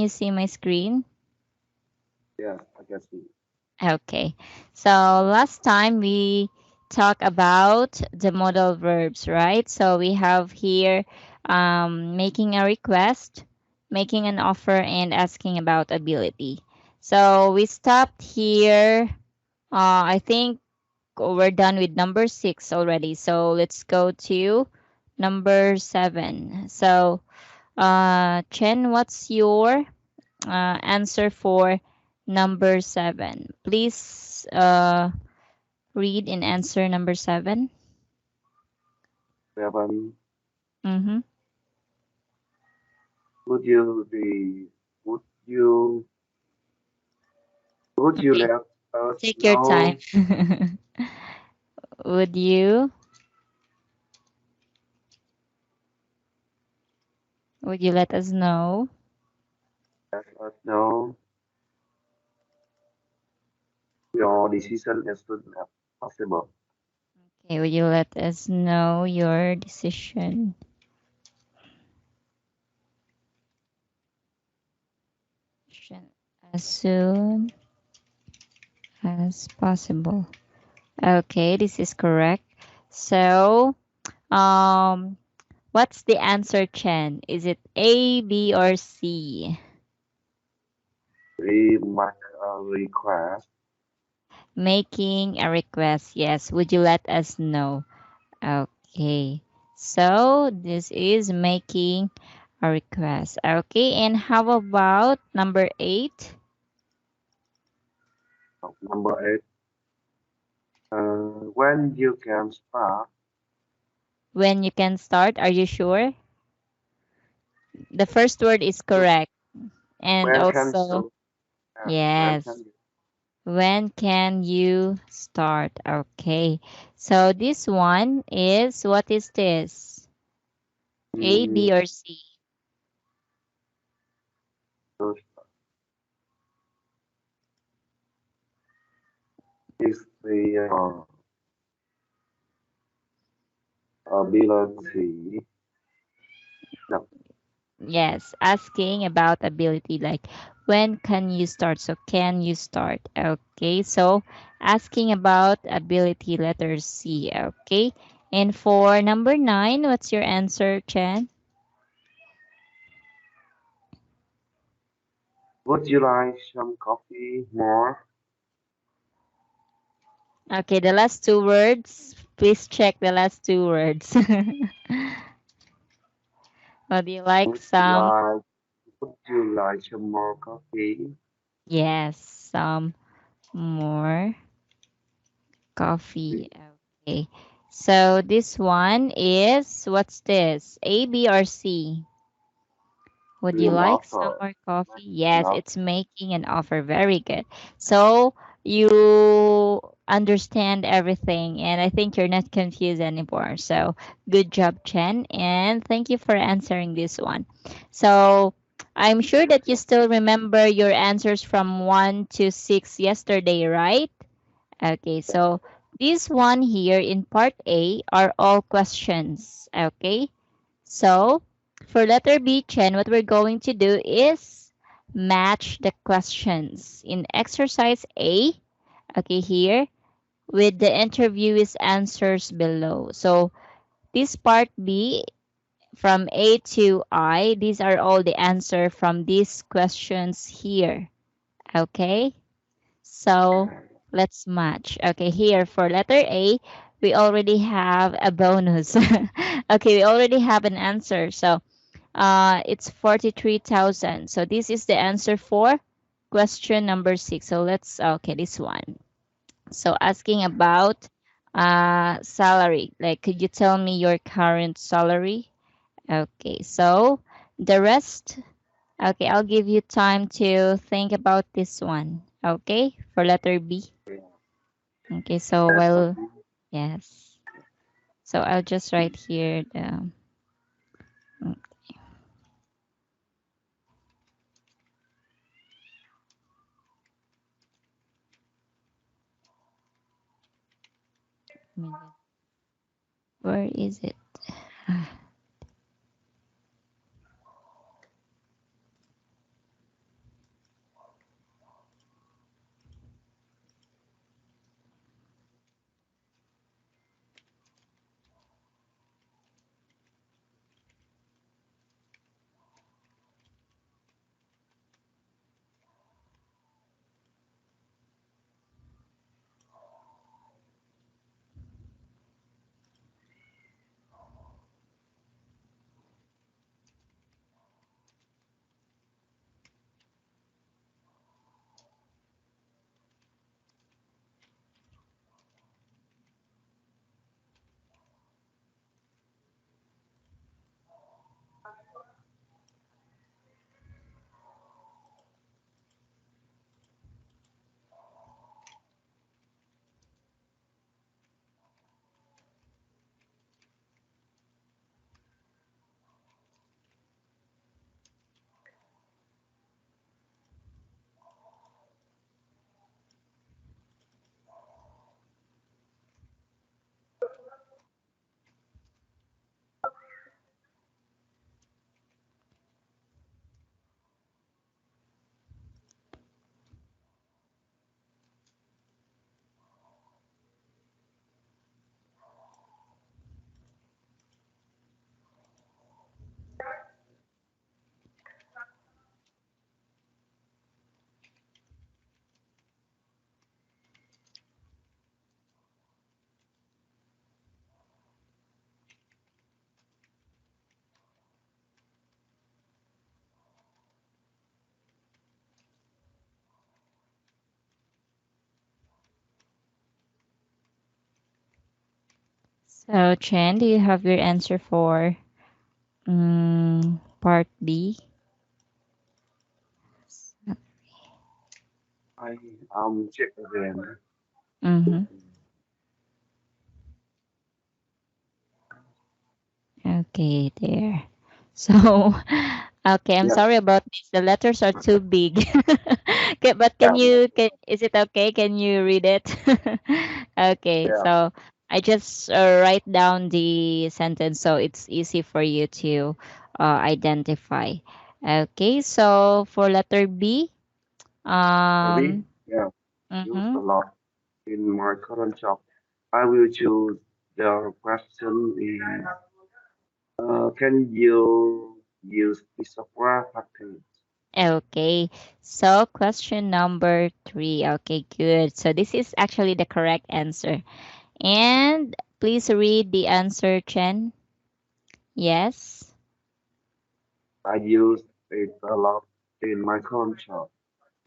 you see my screen? Yes, I can see. Okay. So last time we talked about the modal verbs, right? So we have here making a request, making an offer, and asking about ability. So we stopped here. I think we're done with number 6 already. So let's go to number 7. So, Chen, what's your answer for number 7? Please read and answer number 7. 7. Mm-hmm. Would you be, would you, would you Okay, let us take your time. know? Would you? Would you let us know? Let us know your decision as soon as possible. Okay, would you let us know your decision as soon as possible? Okay, this is correct. So, um, what's the answer, Chen? Is it A, B, or C? We make a request. Making a request. Yes. Would you let us know? Okay. So this is making a request. Okay. And how about number 8? Number 8. When you can start. When you can start? Are you sure? The first word is correct. And When can also, you? When yes. can you? When can you start? Okay. So this one is, what is this? A, Mm, B, or C? to is the ability. No, Yes, asking about ability, like when can you start? So can you start? Okay, so asking about ability, letter C. Okay, and for number 9, what's your answer, Chen? would you like some coffee more? Okay, the last two words. Please check the last two words. Would you like Would you some? like would you like some more coffee? Yes, some more coffee. Okay. So this one is, what's this? A, B, or C? Would you An like some offer. more coffee? An Yes, offer. it's making an offer. Very good. So you understand everything, and I think you're not confused anymore. So good job, Chen, and thank you for answering this one. So I'm sure that you still remember your answers from 1 to 6 yesterday, right? Okay, so this one here in part A are all questions. Okay, so for letter B, Chen, what we're going to do is match the questions in exercise A. Okay, here with the interviewee's answers below. So this part B from A to I, these are all the answer from these questions here. Okay. So let's match. Okay, here for letter A, we already have a bonus. Okay, we already have an answer. So it's 43,000. So this is the answer for question number 6. So let's, okay, this one. So asking about salary. Like, could you tell me your current salary? Okay, so the rest, okay, I'll give you time to think about this one. Okay, for letter B. Okay, so Letter well, B. yes. So I'll just write here the where is it? So, Chen, do you have your answer for part B? I check again. Mm-hmm. Okay, there. So, okay, I'm Yeah, sorry about this. The letters are too big. Okay, but yeah, is it okay? Can you read it? Okay, yeah. so I just write down the sentence so it's easy for you to identify. Okay, so for letter B, Maybe, um, yeah. Use mm-hmm. a lot in my current job. I will choose the question is, can you use the software package? Okay, so question number three. Okay, good. So this is actually the correct answer. And please read the answer, Chen. Yes. I use it a lot in my current job.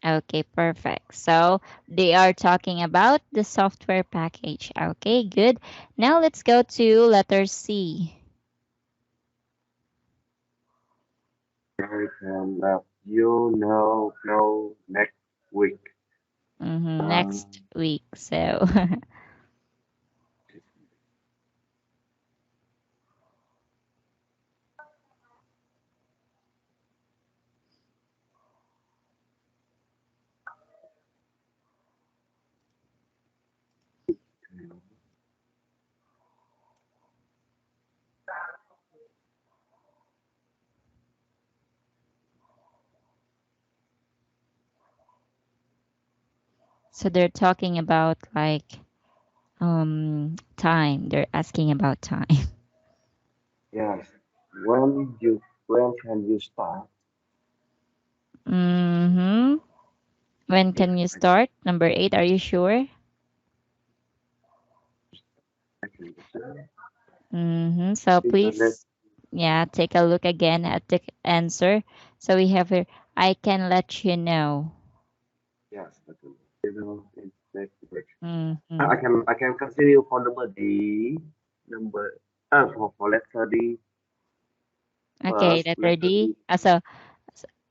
Okay, perfect. So they are talking about the software package. Okay, good. Now let's go to letter C. I can let you know next week. Next Um, week. So, so they're talking about like time. They're asking about time. yes. When can you start? Mm-hmm. When Yes, can you start? Number eight, are you sure? I can listen. So Internet. please, yeah, take a look again at the answer. So we have here, I can let you know. Yes, I can. You know, in next week. Mm-hmm. I can continue for number D. Number for letter D Okay, first. letter Letter D. D.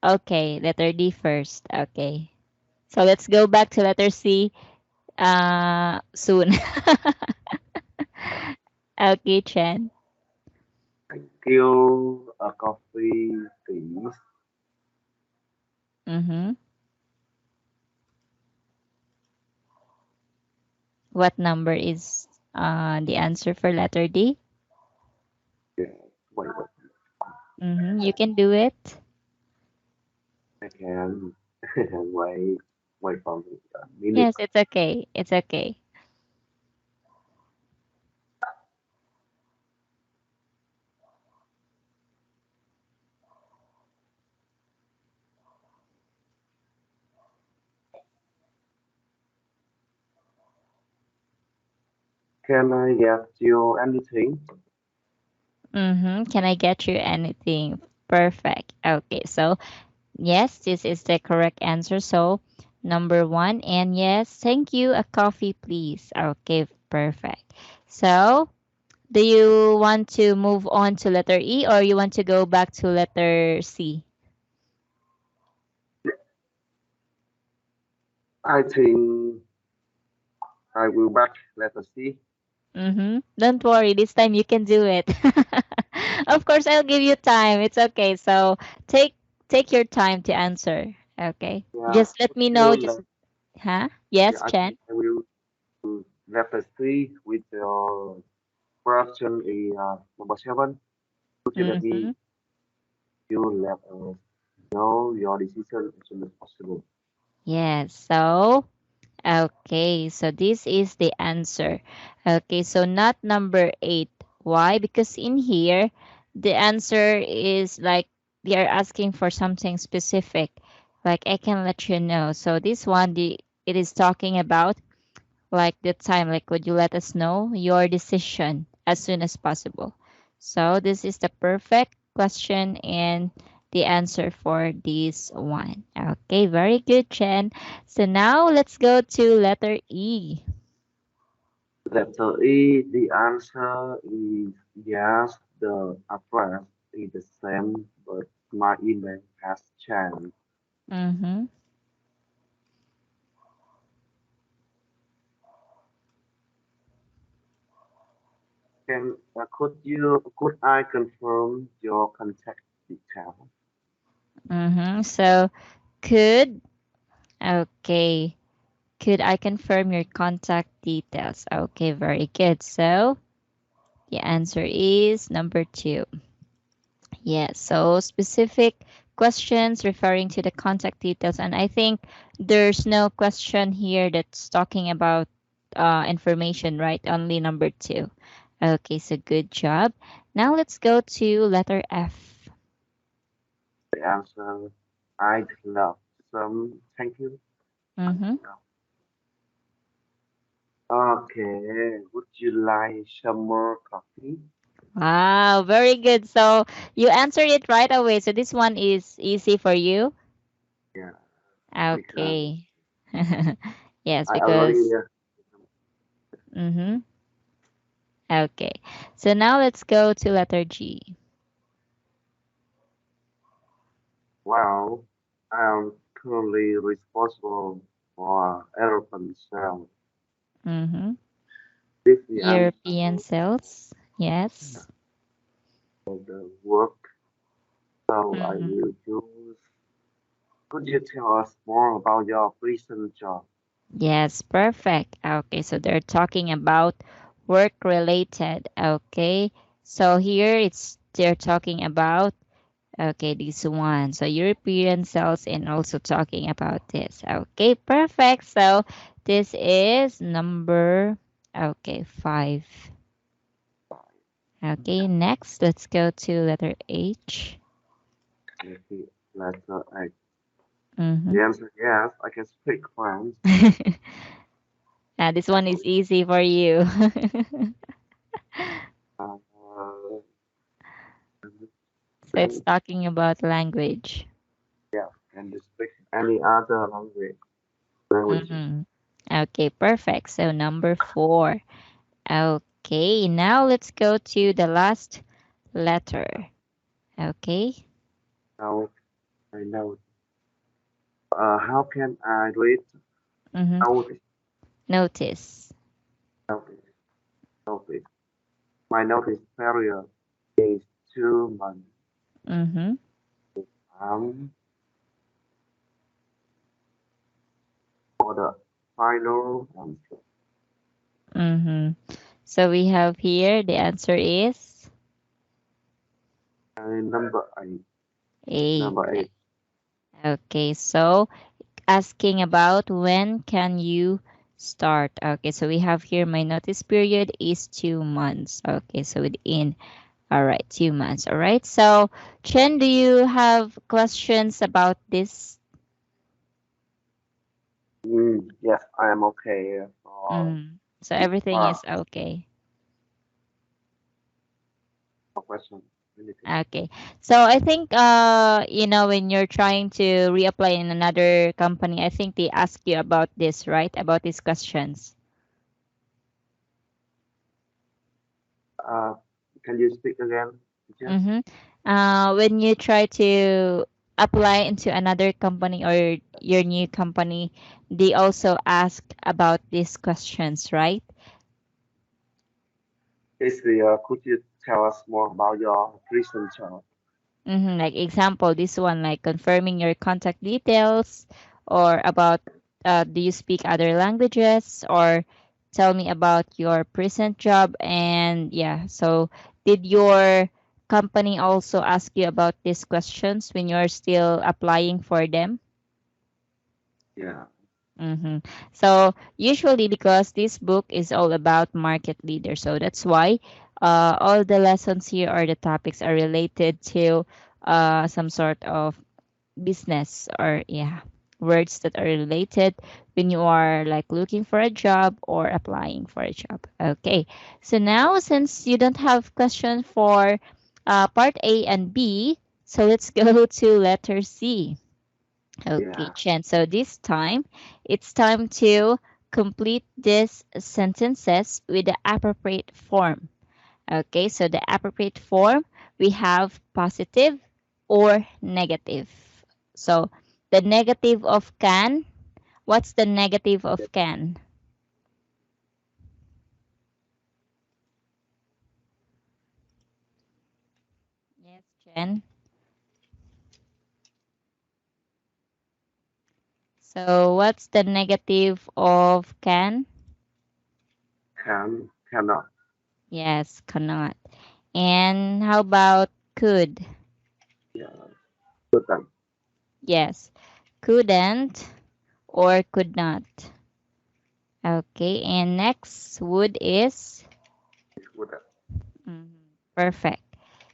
Okay, letter D first. Okay. So let's go back to letter C soon. Okay, Chen. Thank you. A coffee, please. Mm-hmm. What number is the answer for letter D? Yeah. Wait. Mm-hmm. You can do it. I can wait for a minute. Yes, it's okay. It's okay. Can I get you anything? Can I get you anything? Perfect. Okay, so yes, this is the correct answer. So number one, and yes, thank you. A coffee, please. Okay, perfect. So do you want to move on to letter E or you want to go back to letter C? I think I will back. Let us see. Don't worry, this time you can do it. Of course, I'll give you time. It's okay. So take take your time to answer. Okay. Yeah. Just let Would me know. you Just let, huh? yeah, Yes, I Chen. think I will let us see with your question is number seven. Would you let Mm-hmm. me you let us know your decision as soon as possible? Yes. So okay. So this is the answer. Okay. So not number eight. Why? Because in here, the answer is like they are asking for something specific. Like I can let you know. So this one, it is talking about like the time, like would you let us know your decision as soon as possible. So this is the perfect question and the answer for this one. Okay, very good, Chen. So now let's go to letter E. Letter E, the answer is yes, the address is the same, but my email has changed. Mm-hmm. Could I confirm your contact details? Mm-hmm. So could okay. Could I confirm your contact details? Okay, very good. So the answer is number two. Yes, so specific questions referring to the contact details. And I think there's no question here that's talking about information, right? Only number two. Okay, so good job. Now let's go to letter F. The answer, I'd love some. Thank you. Mm-hmm. Okay, would you like some more coffee? Wow, very good. So you answered it right away. So this one is easy for you. Yeah, because Okay. Yes, I already because mm-hmm. Okay. So now let's go to letter G. well, I am currently responsible for aeroplane sales. Mm-hmm. This is the answer European sales. Yes. of the work, so I Mm-hmm. will choose. Could you tell us more about your recent job? Yes, perfect. Okay, so they're talking about work related. Okay. So here it's they're talking about okay, this one. So European sales and also talking about this. Okay, perfect. So this is number okay, 5. Okay, next let's go to letter H. Okay, letter A. Mm-hmm. The answer yes, I can speak French. This one is easy for you. Uh, So it's talking about language. yeah, and speak any other languages. Mm-hmm. Okay, perfect. So number 4. Okay, now let's go to the last letter. Okay. Now I know. How can I read Mm-hmm. notice? Notice. Notice. Notice. My notice period is 2 months. Mm-hmm. Um, for the final answer. Mm-hmm. So we have here the answer is And number eight. 8. Number eight. Okay, so asking about when can you start. Okay, so we have here my notice period is 2 months. Okay, so within all right, 2 months. All right. So Chen, do you have questions about this? Yes, I am okay for So this everything part is okay. of question. Anything. Okay. So I think when you're trying to reapply in another company, I think they ask you about this, right? About these questions. Uh, can you speak again, teacher? Mm-hmm. When you try to apply into another company or your new company, they also ask about these questions, right? Basically, could you tell us more about your recent job? Mm-hmm. Like example, this one, like confirming your contact details, or about do you speak other languages, or tell me about your present job. And yeah, so did your company also ask you about these questions when you're still applying for them? Yeah. Mm-hmm. So usually because this book is all about market leaders, so that's why all the lessons here or the topics are related to some sort of business or yeah words that are related when you are like looking for a job or applying for a job. Okay, so now since you don't have question for part A and B, so let's go to letter C. Okay, Yeah. Chen. So this time, it's time to complete these sentences with the appropriate form. Okay, so the appropriate form, we have positive or negative. So the negative of can, what's the negative of can? Yes, Jen. So what's the negative of can? cannot. Yes, cannot. And how about could? Yeah, couldn't. Yes, couldn't or could not. Okay, and next would is Wouldn't. mhm, perfect.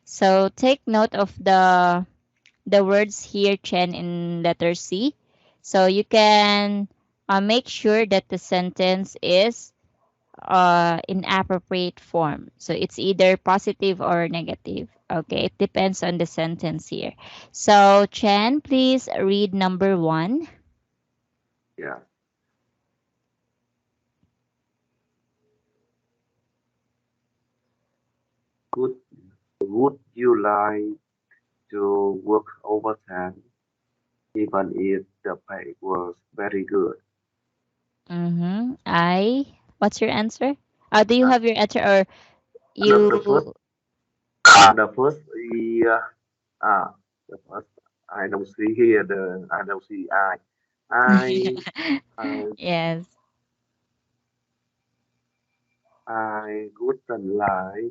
So take note of the words here, Chen, in letter C. So you can make sure that the sentence is in appropriate form. So it's either positive or negative. Okay, it depends on the sentence here. So Chen, please read number one. Yeah. Could would you like to work overtime even if the pay was very good? Mm-hmm. What's your answer? Do you Uh, have your answer or the first you? the first ah the first I don't see here the I don't see I Yes. I wouldn't lie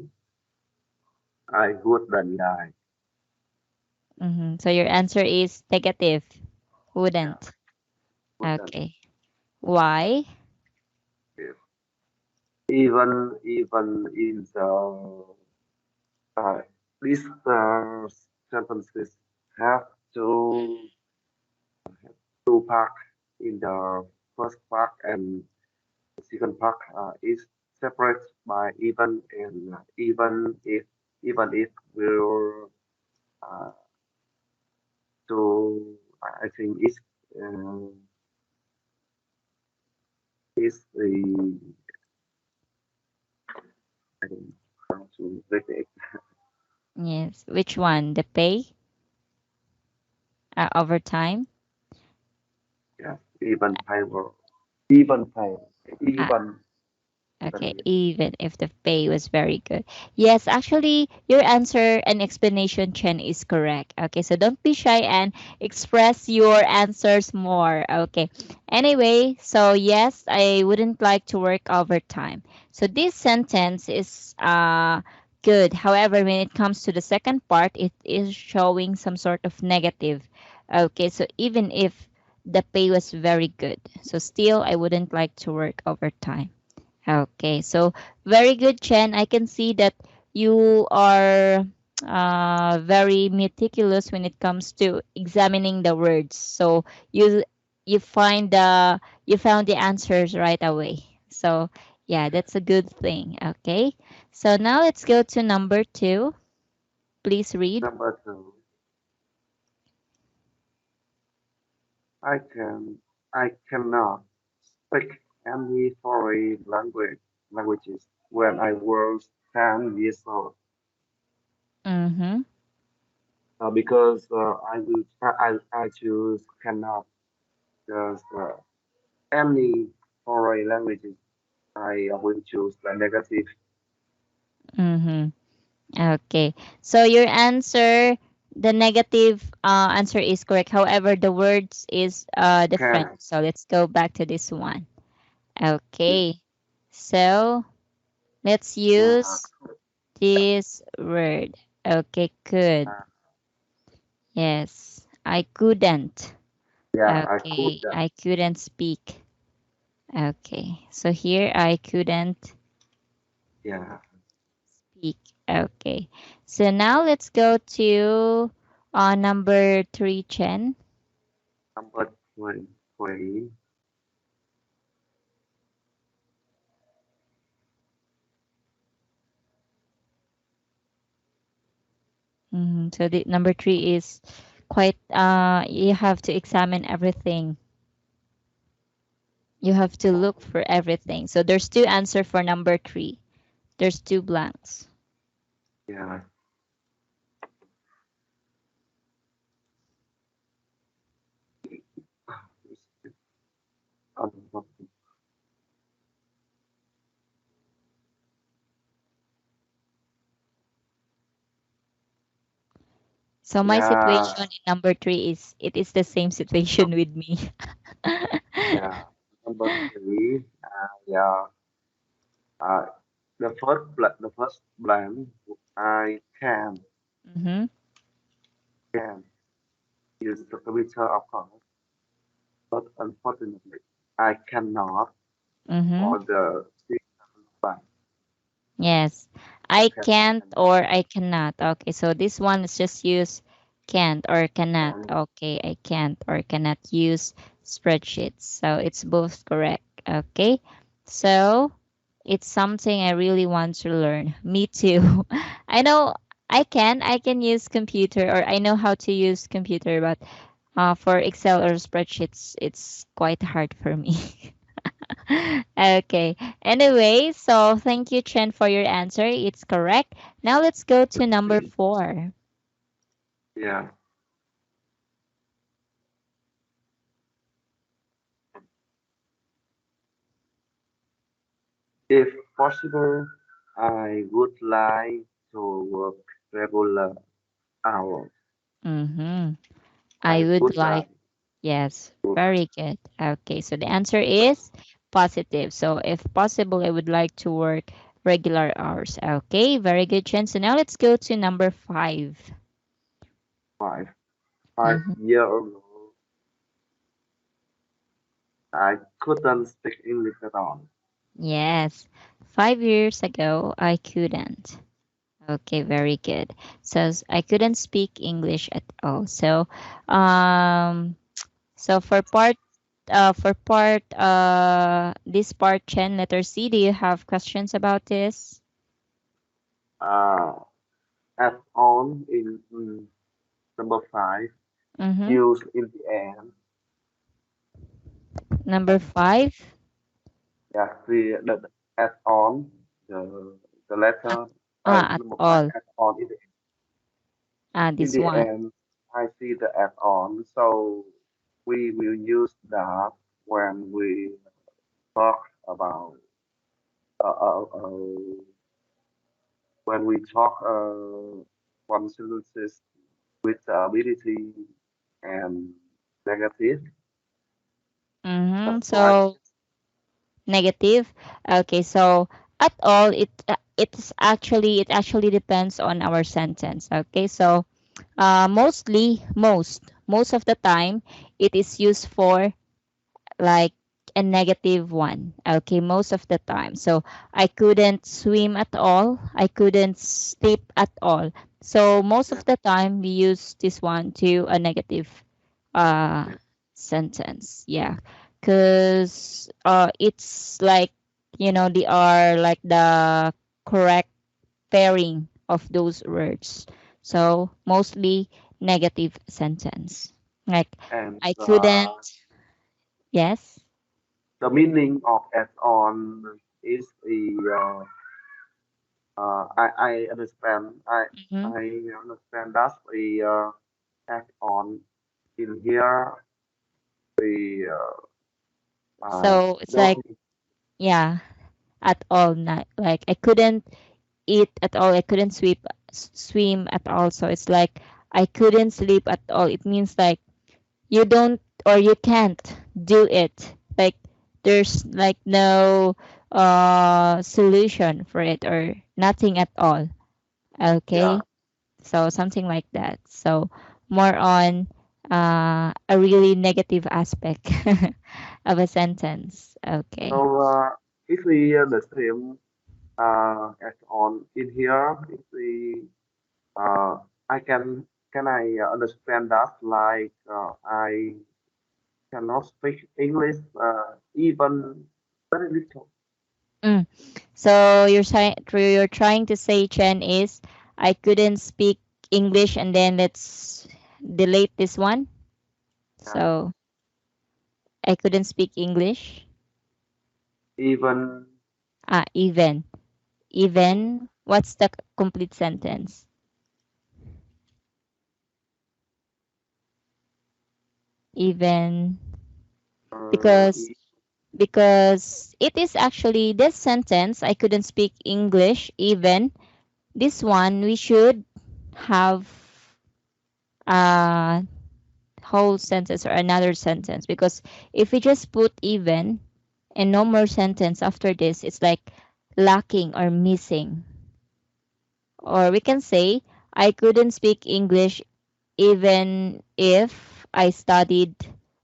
I wouldn't lie. Mm-hmm. So your answer is negative. Yeah, Wouldn't. wouldn't. Okay. Why? Yeah. Even in the uh, these sentences have to two part in the first part and the second part is separate by even and even if we'll uh, to I think is the I don't know how to break it. Yes. Which one? The pay over time? Yeah, even power, even power, Uh, even Okay, if even if the pay was very good. Yes, actually, your answer and explanation, Chen, is correct. Okay, so don't be shy and express your answers more. Okay. Anyway, so yes, I wouldn't like to work overtime. So this sentence is good. However, when it comes to the second part, it is showing some sort of negative. Okay, so even if the pay was very good, so still I wouldn't like to work overtime. Okay, so very good, Chen. I can see that you are very meticulous when it comes to examining the words. So you you find the you found the answers right away. So yeah, that's a good thing. Okay, so now let's go to number two. Please read. number two, I can I cannot speak any foreign languages when I was 10 years old Mm-hmm. because I choose cannot because any foreign languages I will choose the negative. Mm-hmm. Okay. So your answer, the negative answer is correct. However, the words is different. Can So let's go back to this one. Okay. So let's yeah, use this word. Okay, good. uh, Yes. I couldn't. yeah I could Okay. I couldn't speak. Okay. So here I couldn't yeah speak. Okay. So now let's go to number three, Chen. number 20. So the number three is quite you have to examine everything. You have to look for everything. So there's two answer for number three. There's two blanks. Yeah. Um, So my yeah. situation in number three is it is the same situation with me. Yeah. Number three. Yeah. Uh, the first blank. I Mm-hmm. can use the computer, of course, but unfortunately, I cannot Mm-hmm. for the second blank. Yes. I I can. can't Cannot. or I cannot. Okay, so this one is just use can't or cannot. And Okay, I can't or cannot use spreadsheets. So it's both correct. Okay. So it's something I really want to learn. Me too. I know I can use computer or I know how to use computer, but for Excel or spreadsheets, it's quite hard for me. Okay. Anyway, so thank you, Chen, for your answer. It's correct. Now let's go to number four. yeah, if possible, I would like to work regular hours. Mm-hmm. I I would would like, like yes, to very good. Okay, so the answer is positive. So if possible, I would like to work regular hours. Okay, very good, Chen. So now let's go to number five. five. Five Mm-hmm. years ago, I couldn't speak English at all. Yes, 5 years ago, I couldn't. Okay, very good. So I couldn't speak English at all. Um, so this part Chen letter C, do you have questions about this? Uh, at on in number five, Mm-hmm. use in the end. Number five, Yeah, the at on the at, letter at number five all. at on in This the one. end. I see the add on, so we will use that when we talk about uh, uh, uh, when we talk one sentences with ability and negative. Mm-hmm. That's right. So negative. Okay, so at all, it actually depends on our sentence. Okay, so most of the time it is used for like a negative one. Okay, most of the time. So I couldn't swim at all, I couldn't sleep at all. So most Yeah, of the time we use this one to a negative uh yeah. sentence. Yeah, because it's like, they are like the correct pairing of those words. So mostly negative sentence. Like And I couldn't. Yes. the meaning of add on is I understand Mm-hmm. I understand that the add on in here the So it's don't like, yeah, at all night. Like I couldn't eat at all. I couldn't swim at all. So it's like I couldn't sleep at all. It means like you don't or you can't do it. Like there's like no solution for it or nothing at all. yeah. Okay. So something like that. So more on a really negative aspect of a sentence. Okay. So if we the same add on in here, if we uh, I can I understand that like I cannot speak English even very little. Mm. So you're trying to say, Chen, is I couldn't speak English, and then let's delete this one. Yeah. So I couldn't speak English. even, Even. Even. What's the complete sentence? Even. Because e- because it is actually this sentence I couldn't speak English even. This one we should have a whole sentence or another sentence, because if we just put even and no more sentence after this, it's like lacking or missing. Or we can say I couldn't speak English even if I studied,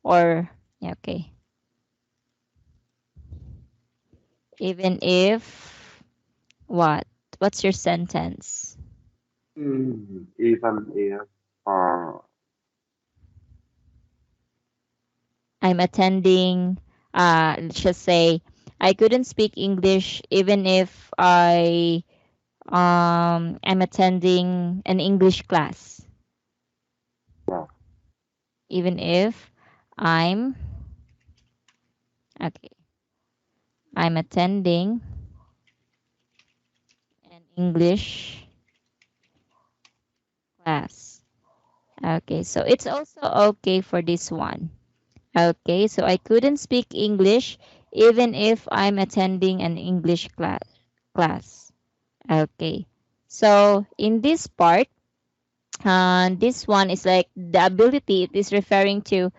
or yeah, okay, even if what? What's your sentence? even if, uh, I'm attending, let's just say I couldn't speak English even if I'm attending an English class. yeah, Even if I'm okay, I'm attending an English class. Okay, so it's also okay for this one. Okay, so I couldn't speak English even if I'm attending an English class. Okay. So in this part, this one is like the ability it is referring to,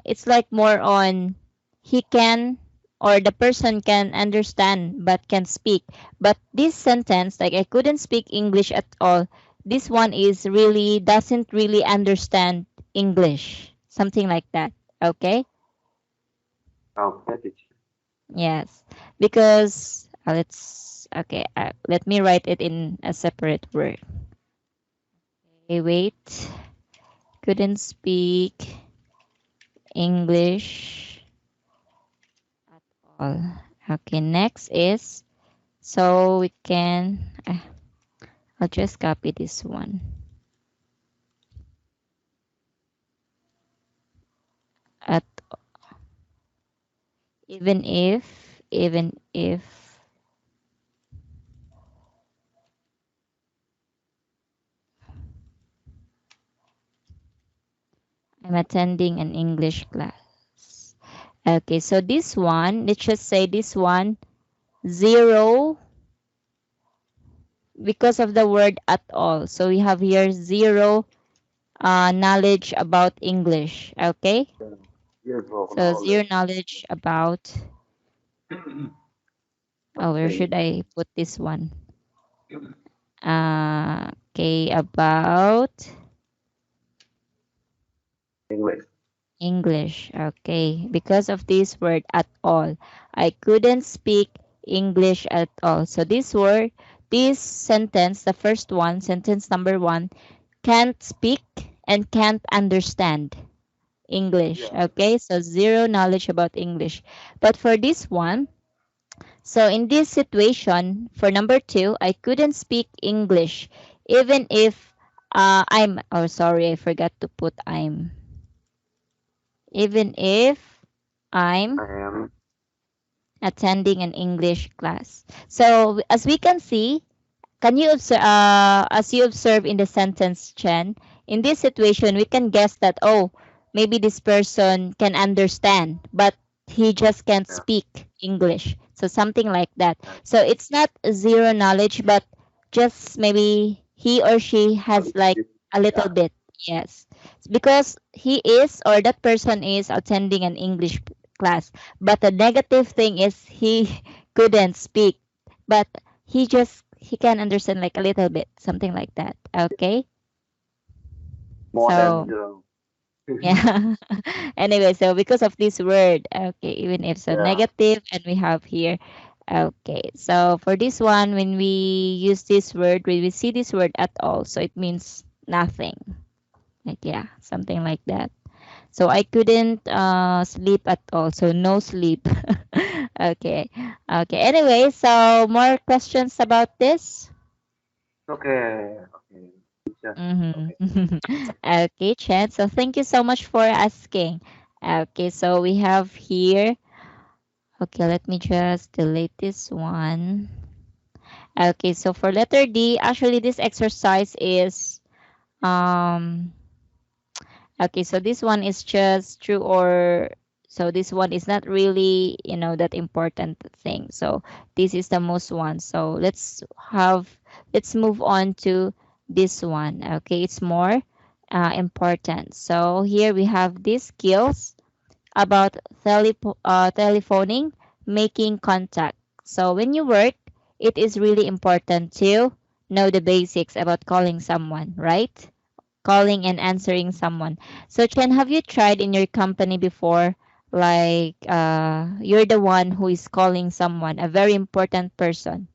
it's like more on he can, or the person can understand but can speak. But this sentence, like I couldn't speak English at all, this one is really doesn't really understand English, something like that. Okay. okay, teacher. Yes, because let's okay, let me write it in a separate word. Okay, wait, couldn't speak English at all. Okay, next is, so we can, I'll just copy this one. At even if I'm attending an English class. Okay, so this one, let's just say this one, zero, because of the word at all. So we have here zero knowledge about English. Okay, Yeah. Yes, for so zero knowledge. knowledge about. Oh, where Okay, should I put this one? Okay, about English. English. Okay, because of this word at all, I couldn't speak English at all. So this word, this sentence, the first one, sentence number one, can't speak and can't understand English. Yeah. Okay, so zero knowledge about English. But for this one, so in this situation, for number two, I couldn't speak English, even if I'm. Oh, sorry, I forgot to put I'm. Even if I'm And attending an English class. So as we can see, can you observe, as you observe in the sentence, Chen, in this situation, we can guess that, oh, maybe this person can understand, but he just can't yeah, speak English. So something like that. yeah. So it's not zero knowledge, but just maybe he or she A has little like bit. a little Yeah. bit. Yes. Because he is, or that person is attending an English class. But the negative thing is he couldn't speak. But he can understand like a little bit, something like that. Okay, More than so zero. yeah. Anyway, so because of this word, okay, even if so Yeah. negative, and we have here, okay, so for this one, when we use this word, when we see this word at all, so it means nothing, like yeah, something like that. So I couldn't sleep at all, so no sleep. Okay, okay, anyway, so more questions about this. Okay. Okay. Teacher. Okay. Mm-hmm. Okay, Chad. So thank you so much for asking. Okay, so we have here. Okay, let me just delete this one. Okay, so for letter D, actually this exercise is um okay, so this one is just true or so this one is not really, that important thing. So this is the most one. So let's move on to this one. Okay, it's more important. So here we have these skills about telephoning, making contact. So when you work, it is really important to know the basics about calling someone, right? Calling and answering someone. So Chen, have you tried in your company before, like you're the one who is calling someone, a very important person?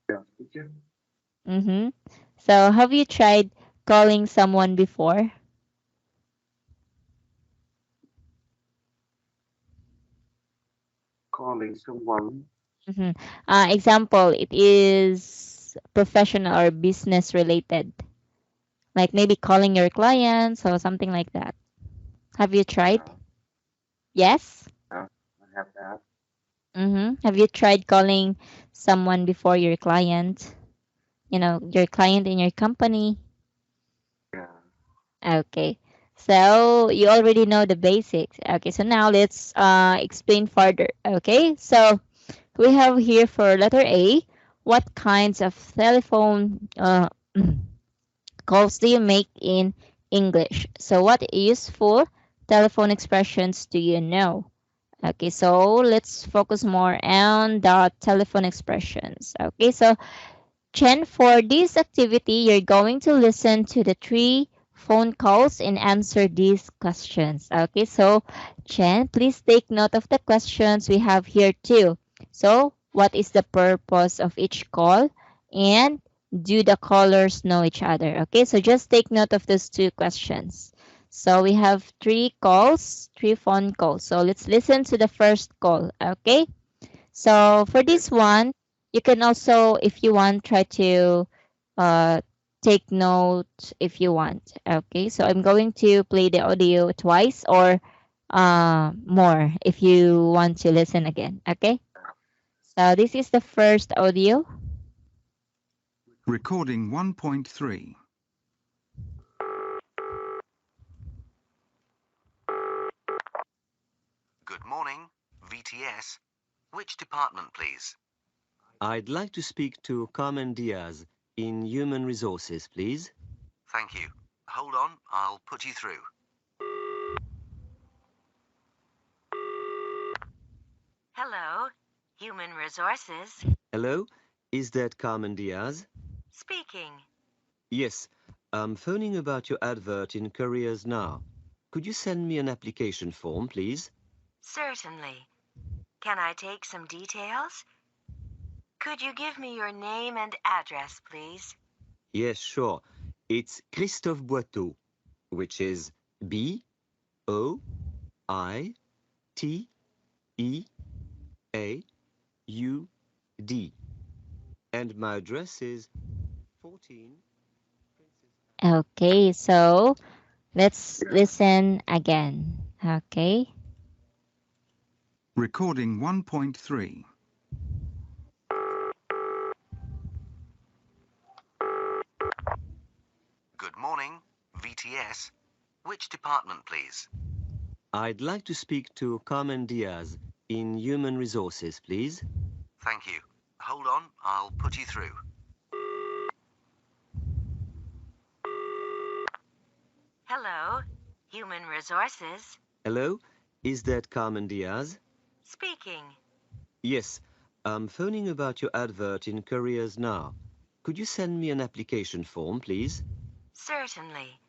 Yeah, teacher. Mm-hmm. So have you tried calling someone before? Calling someone. Mm-hmm. Example, it is professional or business related, like maybe calling your clients or something like that. Have you tried? Yeah, Yes. yeah, I have that. Mm-hmm. Have you tried calling someone before your client? Your client in your company. Yeah. Okay. So you already know the basics. Okay, so now let's explain further. Okay, so we have here for letter A, what kinds of telephone calls do you make in English? So what useful telephone expressions do you know? Okay, so let's focus more on the telephone expressions. Okay, so Chen, for this activity, you're going to listen to the three phone calls and answer these questions. Okay, so Chen, please take note of the questions we have here too. So, what is the purpose of each call? And do the callers know each other? Okay, so just take note of those two questions. So, we have three calls, three phone calls. So, let's listen to the first call. Okay. So for Okay. this one, you can also, if you want, try to uh, take note if you want. Okay, so I'm going to play the audio twice or more if you want to listen again. Okay, so this is the first audio. Recording 1.3. Good morning, VTS. Which department, please? I'd like to speak to Carmen Diaz in Human Resources, please. Thank you. Hold on, I'll put you through. Hello, Human Resources. Hello, is that Carmen Diaz? Speaking. Yes, I'm phoning about your advert in Careers Now. Could you send me an application form, please? Certainly. Can I take some details? Could you give me your name and address, please? Yes, sure. It's Christophe Boiteau, which is Boiteaud. And my address is 14 Princess. Okay, so let's Yeah. listen again. Okay. Recording 1.3. Good morning, VTS. Which department, please? I'd like to speak to Carmen Diaz in Human Resources, please. Thank you. Hold on, I'll put you through. Hello, Human Resources. Hello, is that Carmen Diaz? Speaking. Yes, I'm phoning about your advert in Careers Now. Could you send me an application form, please? Certainly.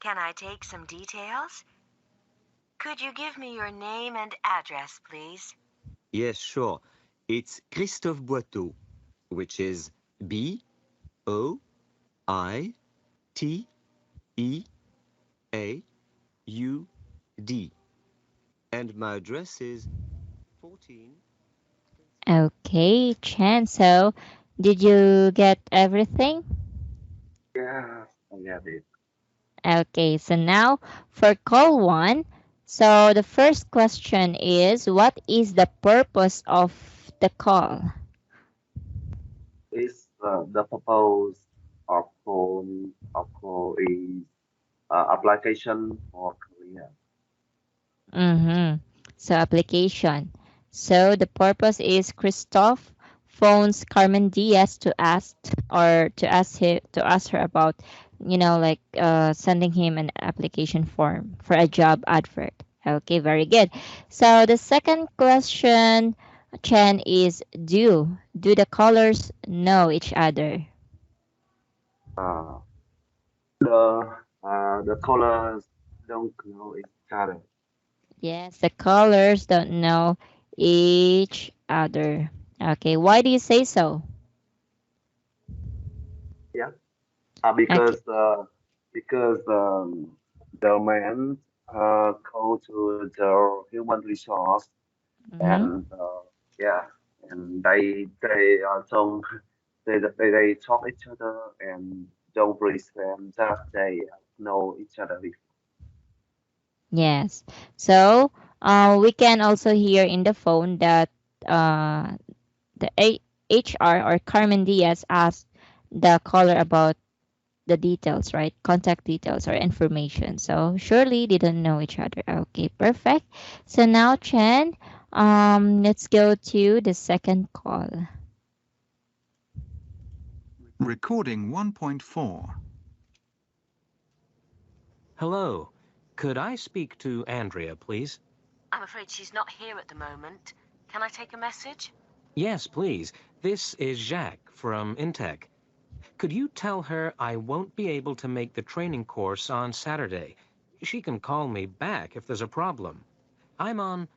Can I take some details? Could you give me your name and address, please? Yes, sure. It's Christophe Boiteau, which is Boiteaud. And my address is 14 Princess. Okay, Chen. So did you get everything? Yes, I get it. Okay, so now for call one. So the first question is, what is the purpose of the call? Is the purpose of call is application for career. Mm-hmm. So application. So the purpose is Christoph phones Carmen Diaz to ask her about, like sending him an application form for a job advert. Okay, very good. So the second question, Chen, is do the callers know each other? Uh, the colors don't know each other. Yes, the callers don't know each other. Okay, why do you say so? Yeah. Okay. Because the man go to the human resource Mm-hmm. and yeah, and they don't they talk each other and don't present that they know each other before. Yes. So we can also hear in the phone that uh, the HR or Carmen Diaz asked the caller about the details, right? Contact details or information. So surely they don't know each other. Okay, perfect. So now, Chen, let's go to the second call. Recording 1.4. Hello. Could I speak to Andrea, please? I'm afraid she's not here at the moment. Can I take a message? Yes, please. This is Jacques from Intech. Could you tell her I won't be able to make the training course on Saturday? She can call me back if there's a problem. I'm on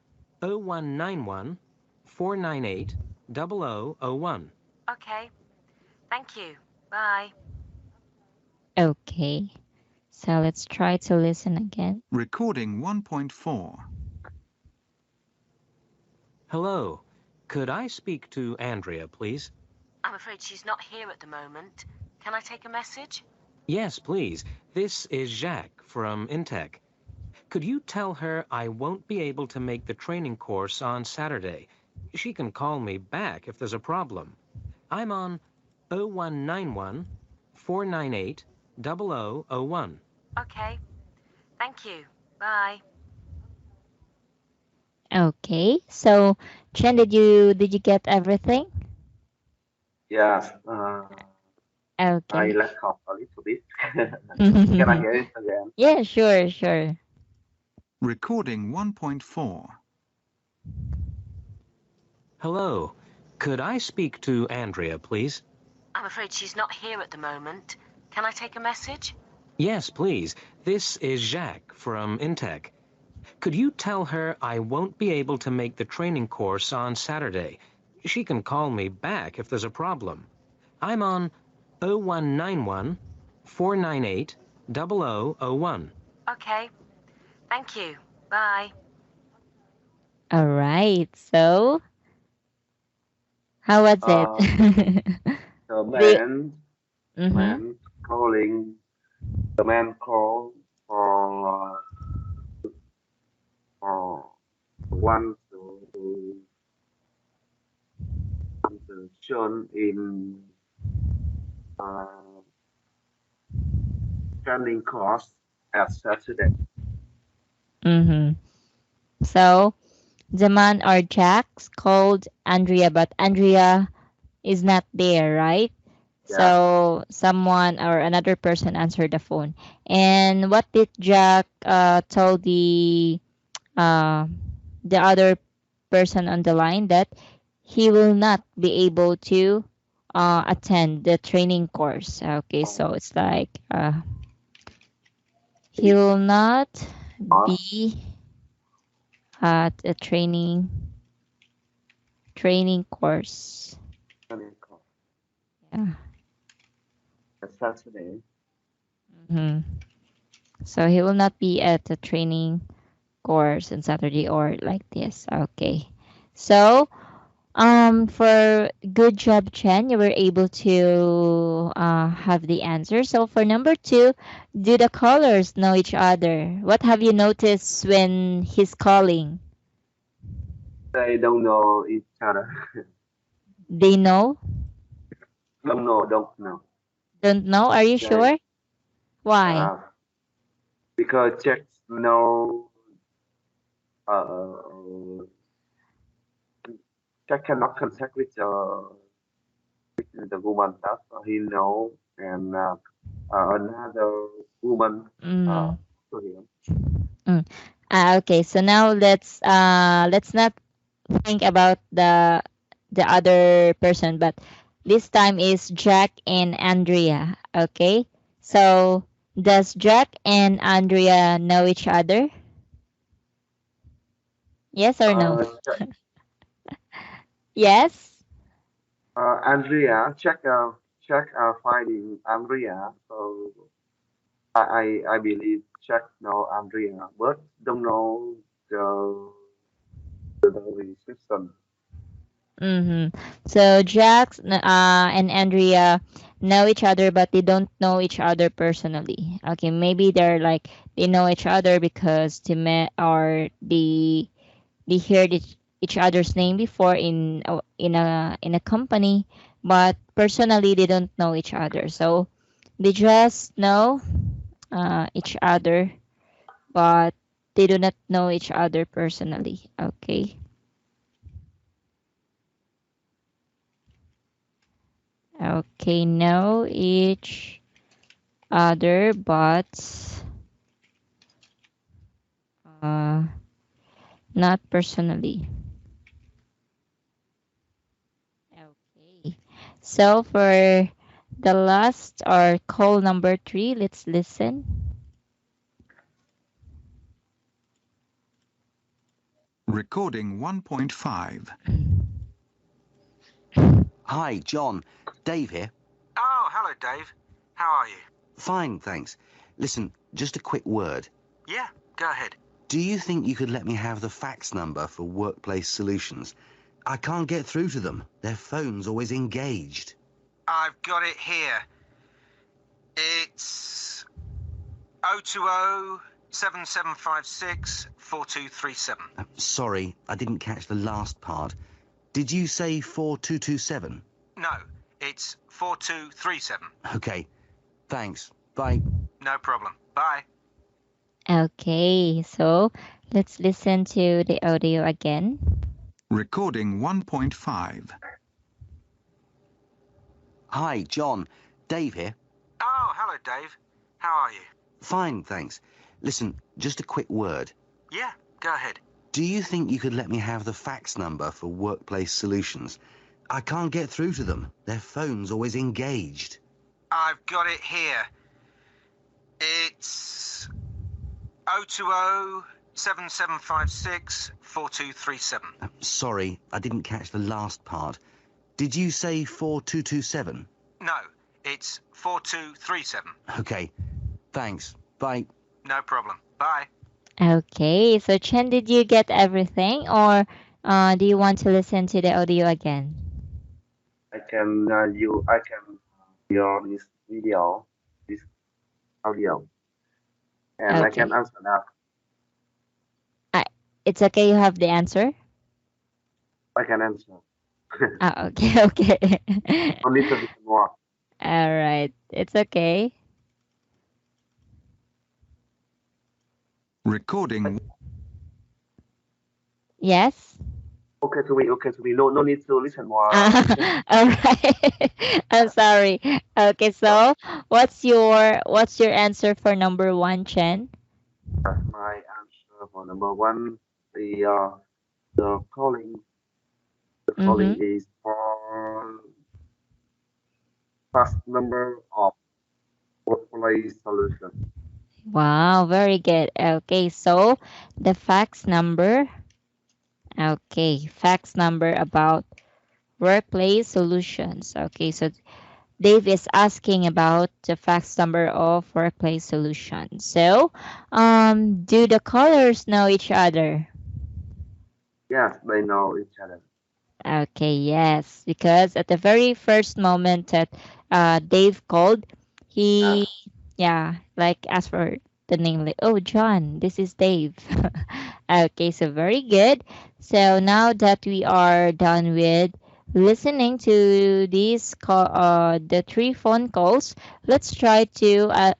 0191 498 0001. Okay. Thank you. Bye. Okay. So let's try to listen again. Recording 1.4. Hello. Could I speak to Andrea, please? I'm afraid she's not here at the moment. Can I take a message? Yes, please. This is Jacques from Intech. Could you tell her I won't be able to make the training course on Saturday? She can call me back if there's a problem. I'm on 0191 498 0001. Okay. Thank you. Bye. Okay. So, Chen, did you get everything? Yes, I Okay. let off a little bit. Can I hear it again? Yeah, sure, sure. Recording 1.4. Hello. Could I speak to Andrea, please? I'm afraid she's not here at the moment. Can I take a message? Yes, please. This is Jacques from Intech. Could you tell her I won't be able to make the training course on Saturday? She can call me back if there's a problem. I'm on 0191 498 0001. Okay. Thank you. Bye. All right. So, how was it? Uh, the The mm-hmm. man calling the man call for one to shown in uh, training course at Saturday. Mm-hmm. So, the man or Jax called Andrea, but Andrea is not there, right? Yeah. So someone or another person answered the phone. And what did Jack told uh, the other person on the line that he will not be able to attend the training course. Okay, so it's like he will not Not be at a training course. training course Yeah. at Saturday. hmm So he will not be at the training course on Saturday or like this. Okay. So For good job, Chen, you were able to have the answer. So for number two, do the callers know each other? What have you noticed when he's calling? They don't know each other. They know? Don't know. Don't know? Are you They, sure? Why? uh, because Czechs know, uh, Czech cannot contact with the woman that he know, and another woman uh, Mm, to him. mm. Okay, so now let's not think about the other person, but this time is Jack and Andrea. Okay, so does Jack and Andrea know each other? Yes or no? Yes. Andrea, finding Andrea. So I believe check know Andrea, but don't know the the reception. Mm-hmm. So Jack and Andrea know each other, but they don't know each other personally. Okay, maybe they're like they know each other because they met or they heard each other's name before in a company, but personally they don't know each other. So they just know each other, but they do not know each other personally. Okay. Okay, know each other, but uh, not personally. Okay. So for the last or call number three, let's listen. Recording 1.5. Hi, John. Dave here. Oh, hello, Dave. How are you? Fine, thanks. Listen, just a quick word. Yeah, go ahead. Do you think you could let me have the fax number for Workplace Solutions? I can't get through to them. Their phone's always engaged. I've got it here. It's 020 7756 4237. Sorry, I didn't catch the last part. Did you say 4227? No, it's 4237. Okay, thanks. Bye. No problem. Bye. Okay, so let's listen to the audio again. Recording 1.5. Hi, John. Dave here. Oh, hello, Dave. How are you? Fine, thanks. Listen, just a quick word. Yeah, go ahead. Do you think you could let me have the fax number for Workplace Solutions? I can't get through to them. Their phone's always engaged. I've got it here. It's 020 7756 4237. Sorry, I didn't catch the last part. Did you say 4227? No, it's 4237. Okay, thanks. Bye. No problem. Bye. Okay, so Chen, did you get everything, or do you want to listen to the audio again? I can your this video, this audio, and I can Okay. answer that. I, it's okay. You have the answer. I can answer. Okay, okay. No need to listen more. All right, it's okay. Recording Yes. Okay to me. Okay to me. No need to listen more. All right. I'm sorry. Okay, so what's your answer for number one, Chen? My answer for number one, the uh, the calling, the calling Mm-hmm. is for first number of workplace solution. Wow, very good. Okay, so the fax number. Okay, fax number about workplace solutions. Okay, so Dave is asking about the fax number of workplace solutions. So, do the callers know each other? Yes, they know each other. Okay, yes, because at the very first moment that Dave called, he, yeah, like asked for the name, like, oh, John, this is Dave. Okay, so very good. So now that we are done with listening to these the three phone calls, let's try to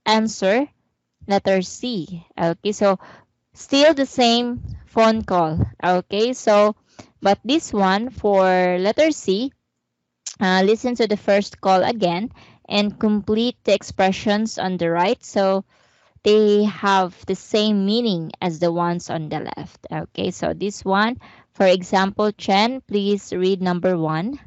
answer letter C. Okay, so still the same phone call. Okay, so but this one for letter C, listen to the first call again and complete the expressions on the right so they have the same meaning as the ones on the left. Okay, so this one, for example, Chen, please read number one.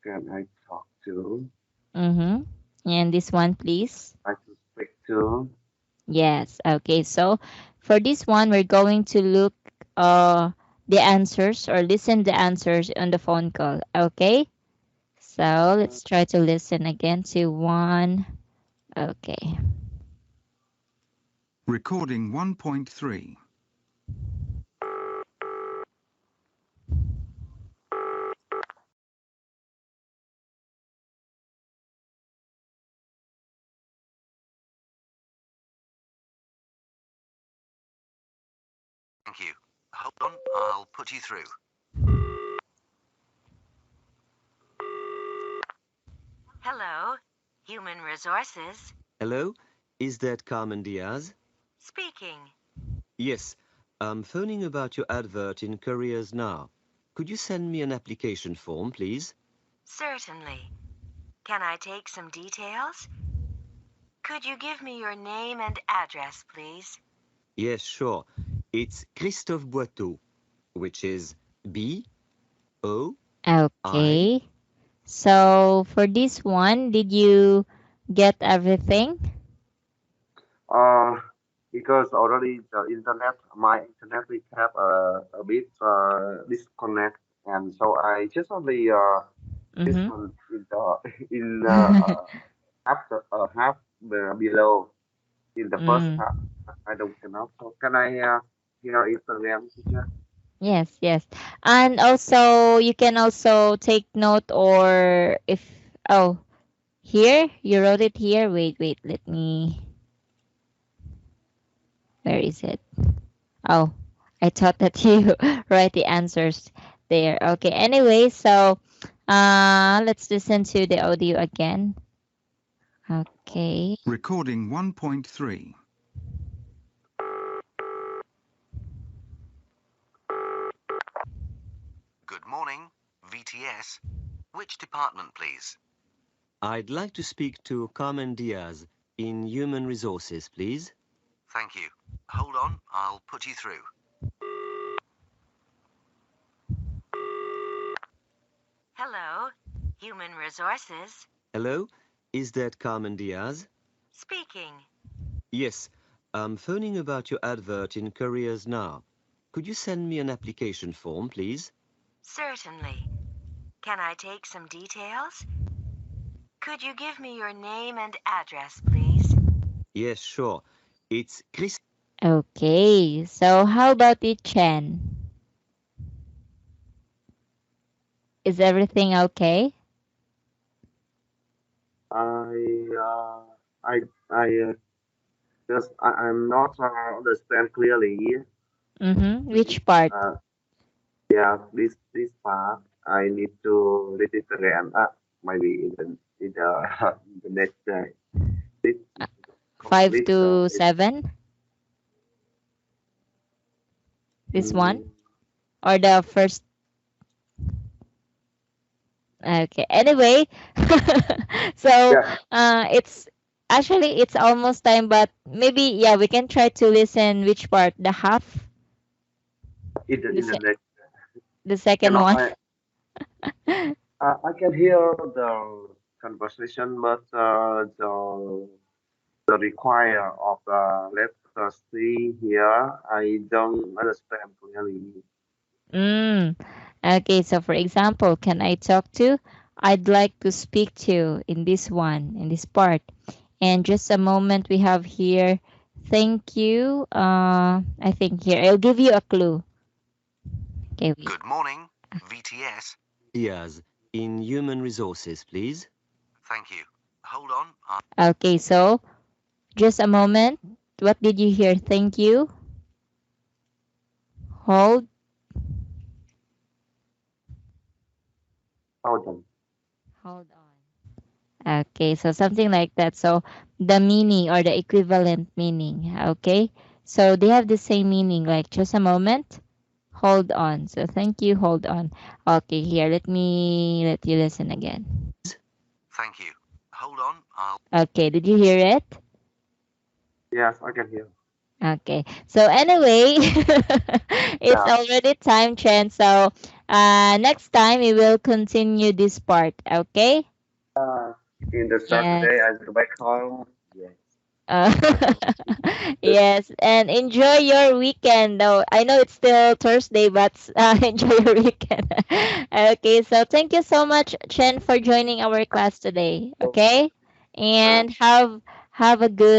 Can I talk to? Mm-hmm. And this one, please. I can speak to. Yes. Okay. So for this one, we're going to look the answers or listen the answers on the phone call. Okay. So let's try to listen again to one. Okay. Recording 1.3. Thank you. Hold on, I'll put you through. Hello, Human Resources. Hello, is that Carmen Diaz? Speaking. Yes, I'm phoning about your advert in Careers Now. Could you send me an application form, please? Certainly. Can I take some details? Could you give me your name and address, please? Yes, sure. It's Christophe Boiteau, which is B-O-I. Okay. So for this one, did you get everything? Uh, because already the internet, my internet, we have a bit disconnect, and so I just only Mm-hmm. listen in the in after half below in the first Mm. half. I don't know. So can I hear it again, teacher? Yes, yes. And also you can also take note or if oh here you wrote it here. Wait, wait, let me where is it? Oh, I thought that you write the answers there. Okay. Anyway, so let's listen to the audio again. Okay. Recording 1.3. Good morning, VTS. Which department, please? I'd like to speak to Carmen Diaz in Human Resources, please. Thank you. Hold on, I'll put you through. Hello, Human Resources. Hello, is that Carmen Diaz? Speaking. Yes, I'm phoning about your advert in Careers Now. Could you send me an application form, please? Certainly. Can I take some details? Could you give me your name and address, please? Yes, sure. It's Chris. Okay. So how about it, Chen? Is everything okay? I uh, I I just I'm not understand clearly. Mm-hmm. Please, Which part? yeah, this part I need to read it again. Maybe in the in the next day. This Five complete to it. seven? This one? Mm, Or the first? Okay. Anyway, so yeah, it's actually it's almost time, but maybe yeah, we can try to listen which part, the half, the in the next. the second Cannot one. I can hear the conversation, but the require of letter C here, I don't understand clearly. Mm. Okay, so for example, can I talk to? I'd like to speak to in this one, in this part. And just a moment, we have here Thank you. I think here I'll give you a clue. Okay. Good morning, VTS. Yes, in human resources, please. Thank you. Hold on. Okay. So just a moment. What did you hear? Thank you. Hold. Hold on. Hold on. Okay, so something like that. So the meaning or the equivalent meaning. Okay, so they have the same meaning. Like just a moment. Hold on. So thank you. Hold on. Okay, here. Let you listen again. Thank you. Hold on. Okay, did you hear it? Yes, I can hear. Okay. So anyway, it's Yeah. already time, Chen. So next time we will continue this part. Okay. In the Yes. Saturday, I go back home. Yes. Uh, yes, and enjoy your weekend. Though I know it's still Thursday, but enjoy your weekend. Okay, so thank you so much, Chen, for joining our class today. Okay, and have a good